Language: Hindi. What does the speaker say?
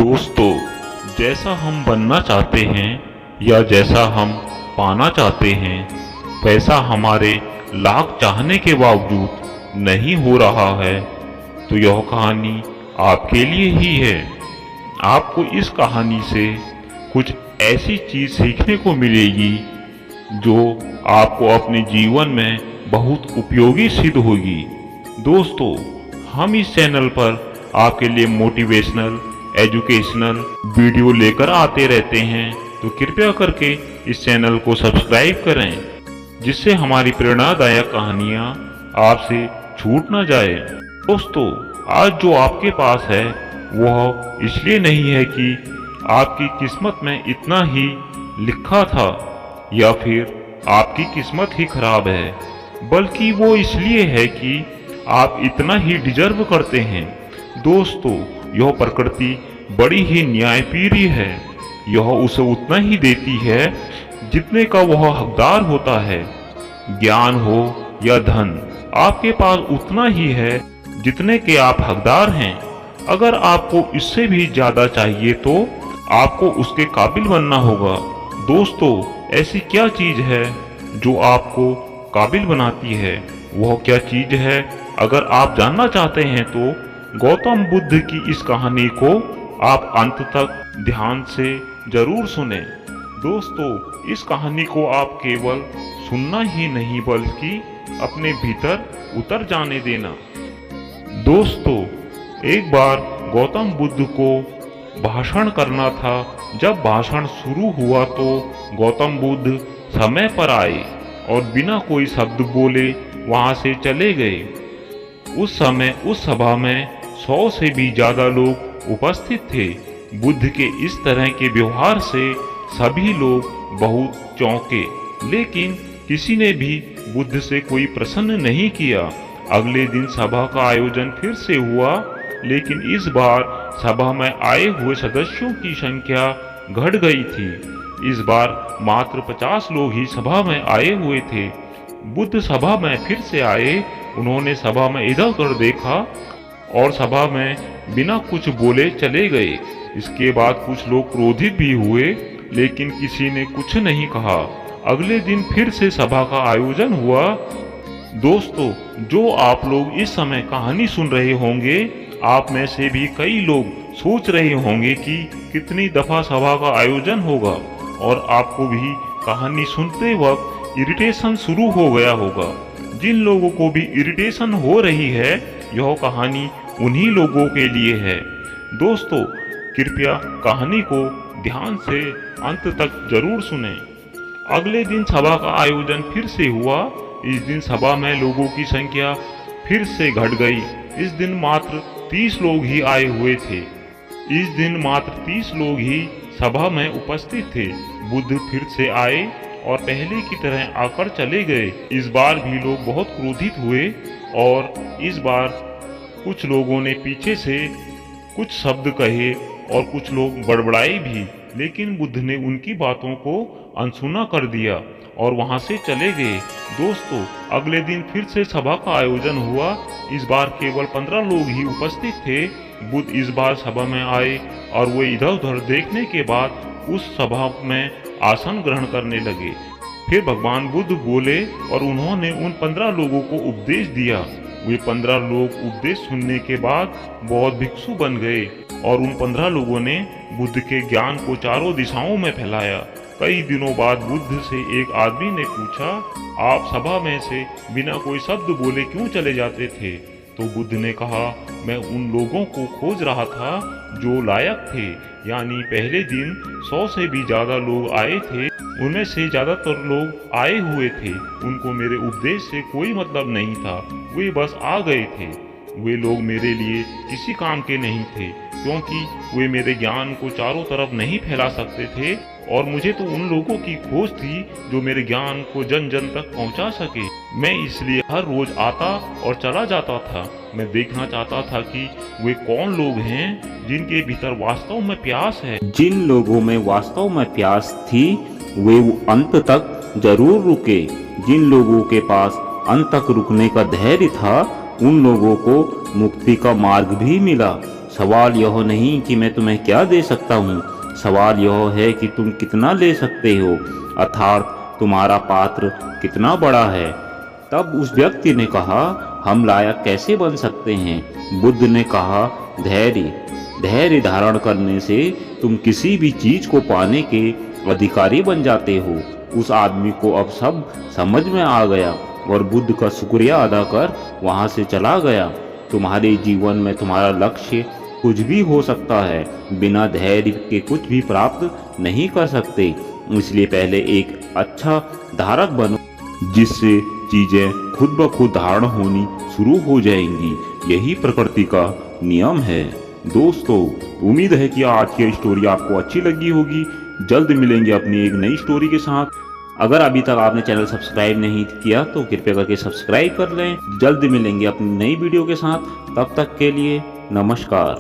दोस्तों, जैसा हम बनना चाहते हैं या जैसा हम पाना चाहते हैं, वैसा हमारे लाख चाहने के बावजूद नहीं हो रहा है, तो यह कहानी आपके लिए ही है। आपको इस कहानी से कुछ ऐसी चीज सीखने को मिलेगी जो आपको अपने जीवन में बहुत उपयोगी सिद्ध होगी। दोस्तों, हम इस चैनल पर आपके लिए मोटिवेशनल, एजुकेशनल वीडियो लेकर आते रहते हैं, तो कृपया करके इस चैनल को सब्सक्राइब करें, जिससे हमारी प्रेरणादायक कहानियाँ आपसे छूट ना जाए। दोस्तों, आज जो आपके पास है वह इसलिए नहीं है कि आपकी किस्मत में इतना ही लिखा था या फिर आपकी किस्मत ही खराब है, बल्कि वो इसलिए है कि आप इतना ही डिजर्व करते हैं। दोस्तों, यह प्रकृति बड़ी ही न्यायप्रिय है। यह उसे उतना ही देती है जितने का वह हकदार होता है। ज्ञान हो या धन, आपके पास उतना ही है जितने के आप हकदार हैं। अगर आपको इससे भी ज्यादा चाहिए तो आपको उसके काबिल बनना होगा। दोस्तों, ऐसी क्या चीज है जो आपको काबिल बनाती है? वह क्या चीज है? अगर आप जानना चाहते हैं तो गौतम बुद्ध की इस कहानी को आप अंत तक ध्यान से जरूर सुने। दोस्तों, इस कहानी को आप केवल सुनना ही नहीं बल्कि अपने भीतर उतर जाने देना। दोस्तों, एक बार गौतम बुद्ध को भाषण करना था। जब भाषण शुरू हुआ तो गौतम बुद्ध समय पर आए और बिना कोई शब्द बोले वहां से चले गए। उस समय उस सभा में 100 से भी ज्यादा लोग उपस्थित थे। बुद्ध के इस तरह के व्यवहार से सभी लोग बहुत चौंके, लेकिन किसी ने भी बुद्ध से कोई प्रश्न नहीं किया। अगले दिन सभा का आयोजन फिर से हुआ, लेकिन इस बार सभा में आए हुए सदस्यों की संख्या घट गई थी। इस बार मात्र 50 लोग ही सभा में आए हुए थे। बुद्ध सभा में फिर से आए। उन्होंने सभा में इधर उधर देखा और सभा में बिना कुछ बोले चले गए। इसके बाद कुछ लोग क्रोधित भी हुए, लेकिन किसी ने कुछ नहीं कहा। अगले दिन फिर से सभा का आयोजन हुआ। दोस्तों, जो आप लोग इस समय कहानी सुन रहे होंगे, आप में से भी कई लोग सोच रहे होंगे कि कितनी दफा सभा का आयोजन होगा, और आपको भी कहानी सुनते वक्त इरिटेशन शुरू हो गया होगा। जिन लोगों को भी इरिटेशन हो रही है, यह कहानी उन्हीं लोगों के लिए है। दोस्तों, कृपया कहानी को ध्यान से अंत तक जरूर सुने। अगले दिन सभा का आयोजन फिर से हुआ। इस दिन सभा में लोगों की संख्या फिर से घट गई। इस दिन मात्र 30 लोग ही आए हुए थे। इस दिन मात्र 30 लोग ही सभा में उपस्थित थे। बुद्ध फिर से आए और पहले की तरह आकर चले गए। इस बार भी लोग बहुत क्रोधित हुए और इस बार कुछ लोगों ने पीछे से कुछ शब्द कहे और कुछ लोग बड़बड़ाए भी, लेकिन बुद्ध ने उनकी बातों को अनसुना कर दिया और वहां से चले गए। दोस्तों, अगले दिन फिर से सभा का आयोजन हुआ। इस बार केवल 15 लोग ही उपस्थित थे। बुद्ध इस बार सभा में आए और वो इधर उधर देखने के बाद उस सभा में आसन ग्रहण करने लगे। फिर भगवान बुद्ध बोले और उन्होंने उन 15 लोगों को उपदेश दिया। वे 15 लोग उपदेश सुनने के बाद बौद्ध भिक्षु बन गए और उन 15 लोगों ने बुद्ध के ज्ञान को चारों दिशाओं में फैलाया। कई दिनों बाद बुद्ध से एक आदमी ने पूछा, आप सभा में से बिना कोई शब्द बोले क्यों चले जाते थे? तो बुद्ध ने कहा, मैं उन लोगों को खोज रहा था जो लायक थे। यानी पहले दिन 100 से भी ज्यादा लोग आए थे। उनमें से ज्यादातर लोग आए हुए थे। उनको मेरे उपदेश से कोई मतलब नहीं था। वे बस आ गए थे। वे लोग मेरे लिए किसी काम के नहीं थे, क्योंकि वे मेरे ज्ञान को चारों तरफ नहीं फैला सकते थे, और मुझे तो उन लोगों की खोज थी जो मेरे ज्ञान को जन जन तक पहुंचा सके। मैं इसलिए हर रोज आता और चला जाता था। मैं देखना चाहता था कि वे कौन लोग हैं जिनके भीतर वास्तव में प्यास है। जिन लोगों में वास्तव में प्यास थी वे अंत तक जरूर रुके। जिन लोगों के पास अंत तक रुकने का धैर्य था, उन लोगों को मुक्ति का मार्ग भी मिला। सवाल यह नहीं कि मैं तुम्हें क्या दे सकता हूँ, सवाल यह है कि तुम कितना ले सकते हो, अर्थात तुम्हारा पात्र कितना बड़ा है। तब उस व्यक्ति ने कहा, हम लायक कैसे बन सकते हैं? बुद्ध ने कहा, धैर्य। धैर्य धारण करने से तुम किसी भी चीज को पाने के अधिकारी बन जाते हो। उस आदमी को अब सब समझ में आ गया और बुद्ध का शुक्रिया अदा कर वहां से चला गया। तुम्हारे जीवन में तुम्हारा लक्ष्य कुछ भी हो सकता है, बिना धैर्य के कुछ भी प्राप्त नहीं कर सकते। इसलिए पहले एक अच्छा धारक बनो, जिससे चीजें खुद ब खुद धारण होनी शुरू हो जाएंगी। यही प्रकृति का नियम है। दोस्तों, उम्मीद है कि आज की स्टोरी आपको अच्छी लगी होगी। जल्द मिलेंगे अपनी एक नई स्टोरी के साथ। अगर अभी तक आपने चैनल सब्सक्राइब नहीं किया तो कृपया करके सब्सक्राइब कर लें। जल्द मिलेंगे अपनी नई वीडियो के साथ। तब तक के लिए नमस्कार।